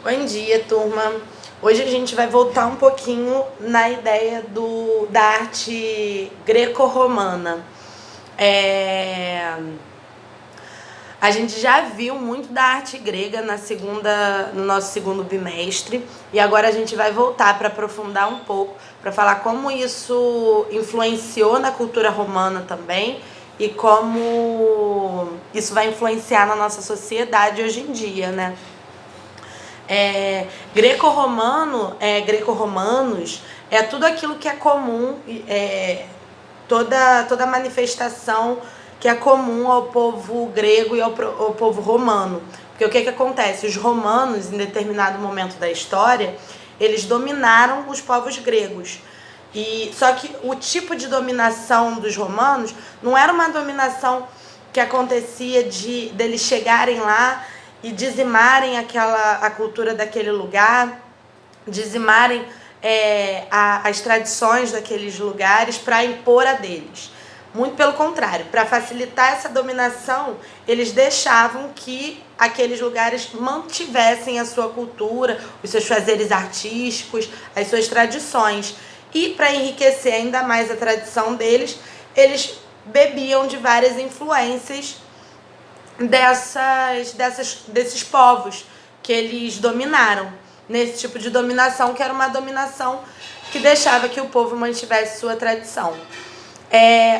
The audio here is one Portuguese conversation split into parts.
Bom dia, turma. Hoje a gente vai voltar um pouquinho na ideia da arte greco-romana. A gente já viu muito da arte grega no nosso segundo bimestre, e agora a gente vai voltar para aprofundar um pouco, para falar como isso influenciou na cultura romana também e como isso vai influenciar na nossa sociedade hoje em dia, né? Greco-romanos é tudo aquilo que é comum, toda manifestação que é comum ao povo grego e ao povo romano. Porque o que acontece? Os romanos, em determinado momento da história, eles dominaram os povos gregos. Só que o tipo de dominação dos romanos não era uma dominação que acontecia deles chegarem lá e dizimarem a cultura daquele lugar, dizimarem as tradições daqueles lugares para impor a deles. Muito pelo contrário, para facilitar essa dominação, eles deixavam que aqueles lugares mantivessem a sua cultura, os seus fazeres artísticos, as suas tradições. E para enriquecer ainda mais a tradição deles, eles bebiam de várias influências desses povos que eles dominaram, nesse tipo de dominação, que era uma dominação que deixava que o povo mantivesse sua tradição.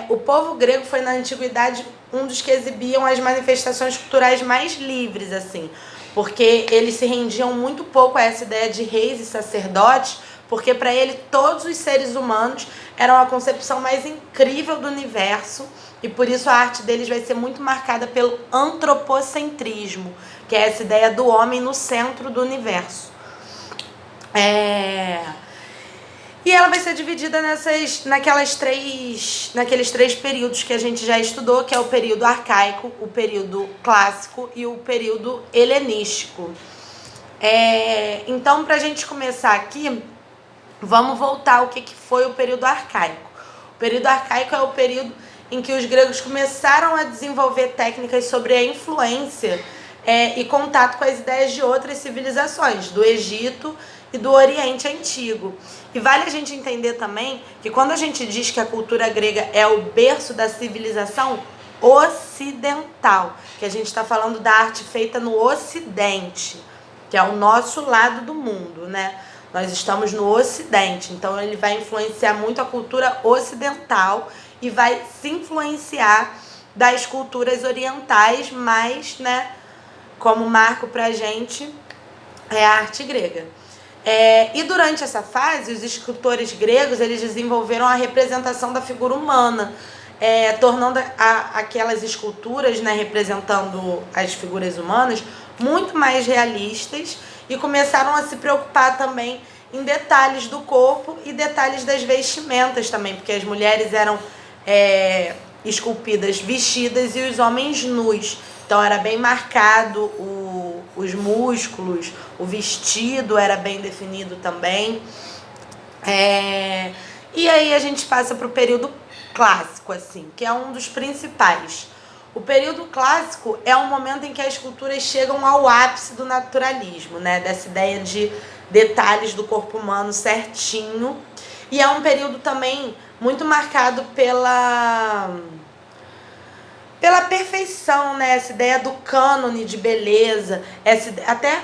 O povo grego foi na antiguidade um dos que exibiam as manifestações culturais mais livres, assim, porque eles se rendiam muito pouco a essa ideia de reis e sacerdotes, porque para ele todos os seres humanos eram a concepção mais incrível do universo, e por isso a arte deles vai ser muito marcada pelo antropocentrismo, que é essa ideia do homem no centro do universo. E ela vai ser dividida naqueles três períodos que a gente já estudou, que é o período arcaico, o período clássico e o período helenístico. Então, para a gente começar aqui, vamos voltar ao que foi o período arcaico. O período arcaico é o período em que os gregos começaram a desenvolver técnicas sobre a influência e contato com as ideias de outras civilizações, do Egito e do Oriente Antigo. E vale a gente entender também que quando a gente diz que a cultura grega é o berço da civilização ocidental, que a gente está falando da arte feita no Ocidente, que é o nosso lado do mundo, né? Nós estamos no Ocidente, então ele vai influenciar muito a cultura ocidental e vai se influenciar das culturas orientais, mas, né, como marco pra gente, é a arte grega. E durante essa fase, os escultores gregos eles desenvolveram a representação da figura humana, tornando aquelas esculturas, né, representando as figuras humanas muito mais realistas, e começaram a se preocupar também em detalhes do corpo e detalhes das vestimentas também, porque as mulheres eram esculpidas vestidas e os homens nus. Então era bem marcado os músculos, o vestido era bem definido também. E aí a gente passa para o período clássico, assim, que é um dos principais. O período clássico é um momento em que as esculturas chegam ao ápice do naturalismo, né? Dessa ideia de detalhes do corpo humano certinho. E é um período também muito marcado pela perfeição, né? Essa ideia do cânone de beleza. Até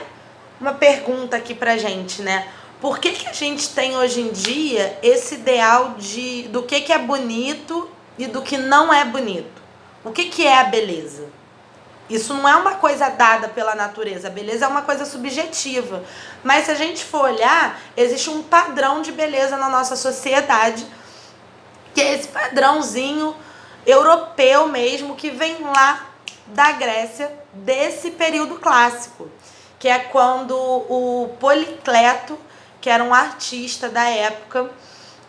uma pergunta aqui pra gente, né? Por que a gente tem hoje em dia esse ideal do que é bonito e do que não é bonito? O que é a beleza? Isso não é uma coisa dada pela natureza. A beleza é uma coisa subjetiva. Mas se a gente for olhar, existe um padrão de beleza na nossa sociedade, que é esse padrãozinho europeu mesmo, que vem lá da Grécia, desse período clássico, que é quando o Policleto, que era um artista da época,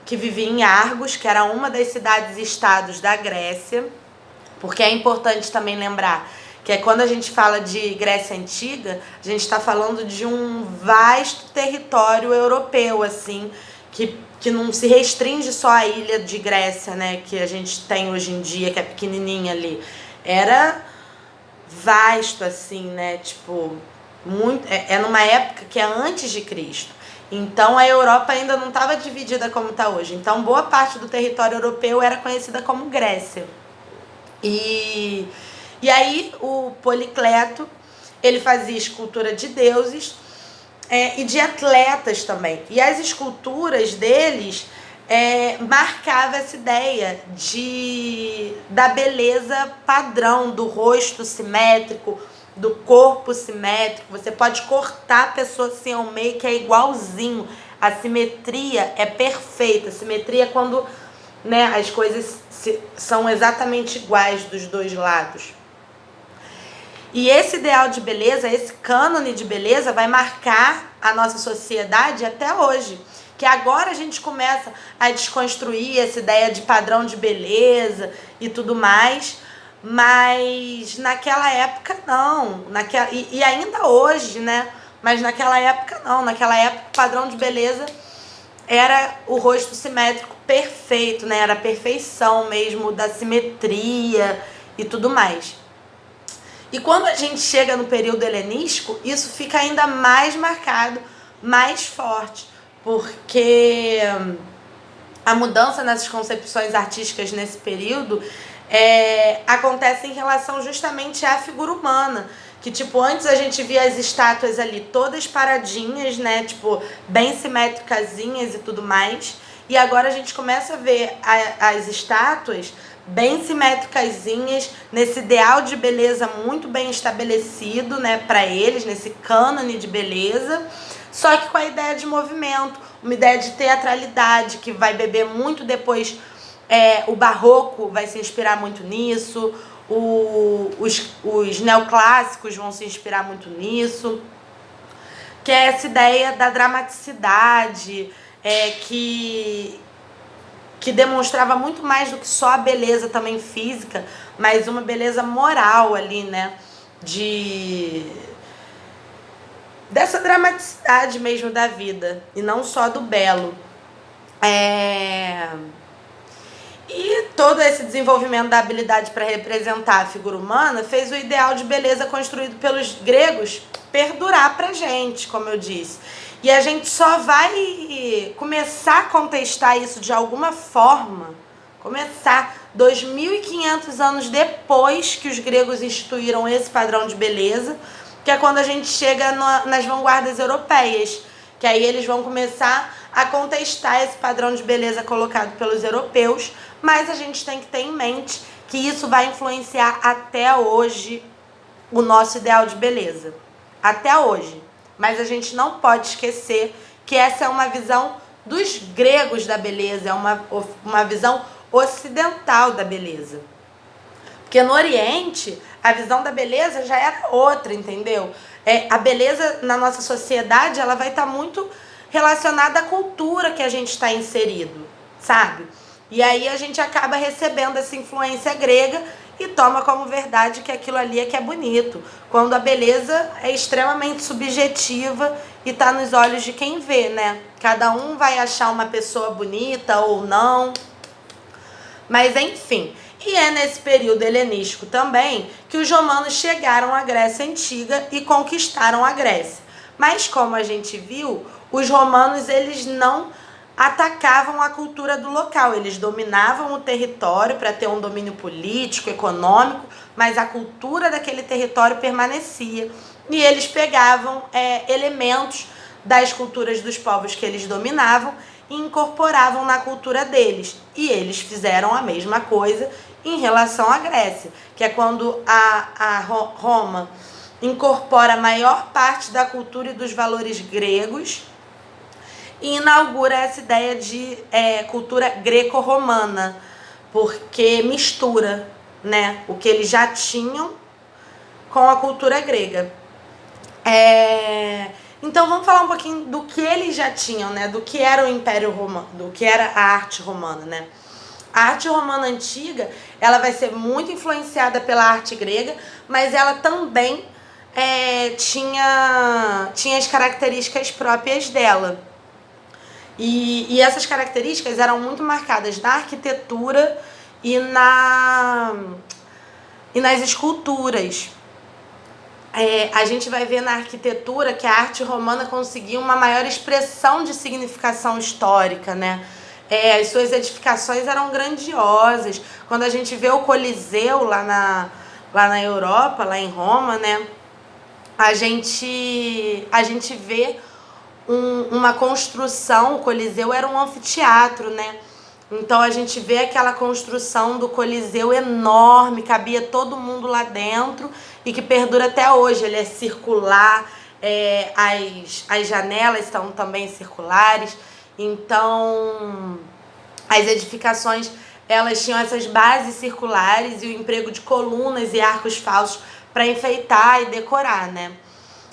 que vivia em Argos, que era uma das cidades-estados da Grécia, porque é importante também lembrar que quando a gente fala de Grécia Antiga, a gente está falando de um vasto território europeu, assim, que não se restringe só à ilha de Grécia, né, que a gente tem hoje em dia, que é pequenininha ali. Era vasto, assim, né, tipo, É numa época que é antes de Cristo. Então a Europa ainda não estava dividida como está hoje. Então boa parte do território europeu era conhecida como Grécia. E aí o Policleto, ele fazia escultura de deuses e de atletas também. E as esculturas deles marcava essa ideia da beleza padrão, do rosto simétrico, do corpo simétrico. Você pode cortar a pessoa assim ao meio, que é igualzinho. A simetria é perfeita. A simetria é quando, né, as coisas são exatamente iguais dos dois lados. E esse ideal de beleza, esse cânone de beleza vai marcar a nossa sociedade até hoje. Que agora a gente começa a desconstruir essa ideia de padrão de beleza e tudo mais. Mas naquela época não. E ainda hoje, né? Mas naquela época não. Naquela época o padrão de beleza era o rosto simétrico perfeito, né? Era a perfeição mesmo da simetria e tudo mais. E quando a gente chega no período helenístico, isso fica ainda mais marcado, mais forte, porque a mudança nessas concepções artísticas nesse período acontece em relação justamente à figura humana. Que, tipo, antes a gente via as estátuas ali todas paradinhas, né? Tipo, bem simétricazinhas e tudo mais. E agora a gente começa a ver as estátuas bem simétricazinhas, nesse ideal de beleza muito bem estabelecido, né, para eles, nesse cânone de beleza, só que com a ideia de movimento, uma ideia de teatralidade, que vai beber muito depois, o barroco vai se inspirar muito nisso, os neoclássicos vão se inspirar muito nisso, que é essa ideia da dramaticidade, que demonstrava muito mais do que só a beleza também física, mas uma beleza moral ali, né? Dessa dramaticidade mesmo da vida, e não só do belo. E todo esse desenvolvimento da habilidade para representar a figura humana fez o ideal de beleza construído pelos gregos perdurar pra gente, como eu disse. E a gente só vai começar a contestar isso de alguma forma, 2.500 anos depois que os gregos instituíram esse padrão de beleza, que é quando a gente chega nas vanguardas europeias, que aí eles vão começar a contestar esse padrão de beleza colocado pelos europeus, mas a gente tem que ter em mente que isso vai influenciar até hoje o nosso ideal de beleza. Até hoje. Mas a gente não pode esquecer que essa é uma visão dos gregos da beleza, é uma visão ocidental da beleza. Porque no Oriente, a visão da beleza já era outra, entendeu? A beleza na nossa sociedade, ela vai estar muito relacionada à cultura que a gente está inserido, sabe? E aí a gente acaba recebendo essa influência grega e toma como verdade que aquilo ali é que é bonito, quando a beleza é extremamente subjetiva e está nos olhos de quem vê, né? Cada um vai achar uma pessoa bonita ou não, mas enfim. E é nesse período helenístico também que os romanos chegaram à Grécia Antiga e conquistaram a Grécia. Mas como a gente viu, os romanos eles não atacavam a cultura do local, eles dominavam o território para ter um domínio político, econômico, mas a cultura daquele território permanecia. E eles pegavam elementos das culturas dos povos que eles dominavam e incorporavam na cultura deles. E eles fizeram a mesma coisa em relação à Grécia, que é quando a Roma incorpora a maior parte da cultura e dos valores gregos e inaugura essa ideia de cultura greco-romana, porque mistura, né, o que eles já tinham com a cultura grega. Então vamos falar um pouquinho do que eles já tinham, né, do que era o Império Romano, do que era a arte romana, né? A arte romana antiga, ela vai ser muito influenciada pela arte grega, mas ela também tinha as características próprias dela. E essas características eram muito marcadas na arquitetura e nas esculturas. a gente vai ver na arquitetura que a arte romana conseguiu uma maior expressão de significação histórica, né? As suas edificações eram grandiosas. Quando a gente vê o Coliseu lá na Europa, lá em Roma, né? A gente vê uma construção. O Coliseu era um anfiteatro, né? Então a gente vê aquela construção do Coliseu enorme, cabia todo mundo lá dentro e que perdura até hoje. Ele é circular, as janelas são também circulares. Então as edificações, elas tinham essas bases circulares e o emprego de colunas e arcos falsos para enfeitar e decorar, né?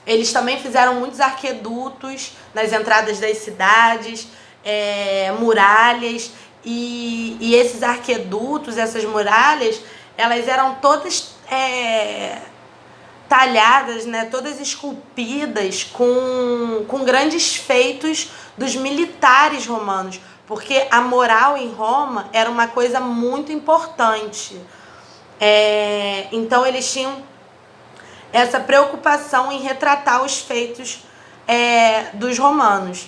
Eles também fizeram muitos arquedutos nas entradas das cidades, muralhas, e esses arquedutos, essas muralhas, elas eram todas talhadas, né, todas esculpidas com grandes feitos dos militares romanos, porque a moral em Roma era uma coisa muito importante. Então eles tinham essa preocupação em retratar os feitos dos romanos.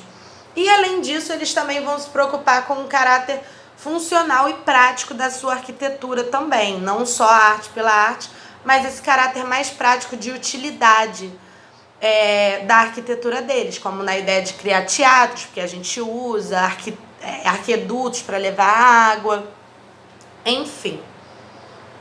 E além disso, eles também vão se preocupar com o caráter funcional e prático da sua arquitetura também, não só a arte pela arte, mas esse caráter mais prático de utilidade da arquitetura deles, como na ideia de criar teatros, porque a gente usa arquedutos para levar água, enfim.